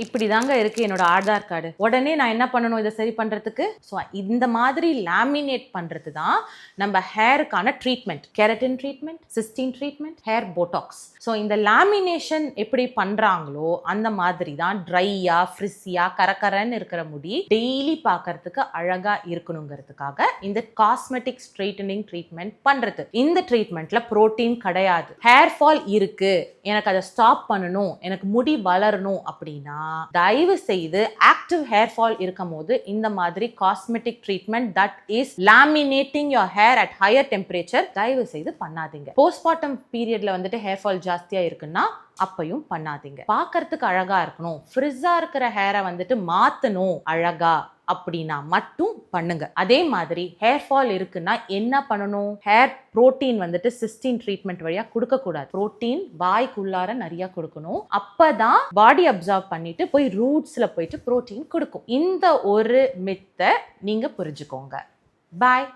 இப்படி தாங்க இருக்கு என்னோட ஆதார் கார்டு. உடனே நான் என்ன பண்ணணும் இதை சரி பண்றதுக்கு? ஸோ இந்த மாதிரி லேமினேட் பண்றது தான் நம்ம ஹேருக்கான treatment. Keratin treatment, cysteine treatment, hair Botox. So இந்த லேமினேஷன் எப்படி பண்றாங்களோ அந்த மாதிரி தான் ட்ரையா ஃப்ரிஸியா கரகரன்னு இருக்கிற முடி டெய்லி பார்க்கறதுக்கு அழகா இருக்கணுங்கிறதுக்காக இந்த காஸ்மெட்டிக் ஸ்ட்ரைட்டனிங் ட்ரீட்மெண்ட் பண்றது. இந்த ட்ரீட்மெண்ட்ல புரோட்டீன் கிடையாது. ஹேர் ஃபால் இருக்கு, எனக்கு அதை ஸ்டாப் பண்ணணும், எனக்கு முடி வளரணும் அப்படின்னா தயவு செய்து ஆக்டிவ் ஹேர் ஃபால் இருக்கும் போது இந்த மாதிரி cosmetic treatment that is laminating your hair at higher temperature தயவு செய்து பண்ணாதீங்க. போஸ்ட்மார்ட்டம் பீரியட்ல வந்துட்டு ஹேர் ஃபால் ஜாஸ்தியா இருக்குன்னா அப்பையும் பண்ணாதீங்க. பார்க்கறதுக்கு அழகா இருக்கணும், ஃப்ரிஸா இருக்கிற ஹேரை வந்துட்டு மாத்தணும் அழகா அப்படின்னா மட்டும் பண்ணுங்க. அதே மாதிரி ஹேர் ஃபால் இருக்குன்னா என்ன பண்ணணும்? ஹேர் புரோட்டீன் வந்துட்டு சிஸ்டீன் ட்ரீட்மெண்ட் வழியா கொடுக்க கூடாது. புரோட்டீன் வாய்க்குள்ளார நிறைய கொடுக்கணும். அப்பதான் பாடி அப்சார்ப் பண்ணிட்டு போய் ரூட்ஸ்ல போயிட்டு புரோட்டீன் கொடுக்கும். இந்த ஒரு மித்தை நீங்க புரிஞ்சுக்கோங்க. பாய்.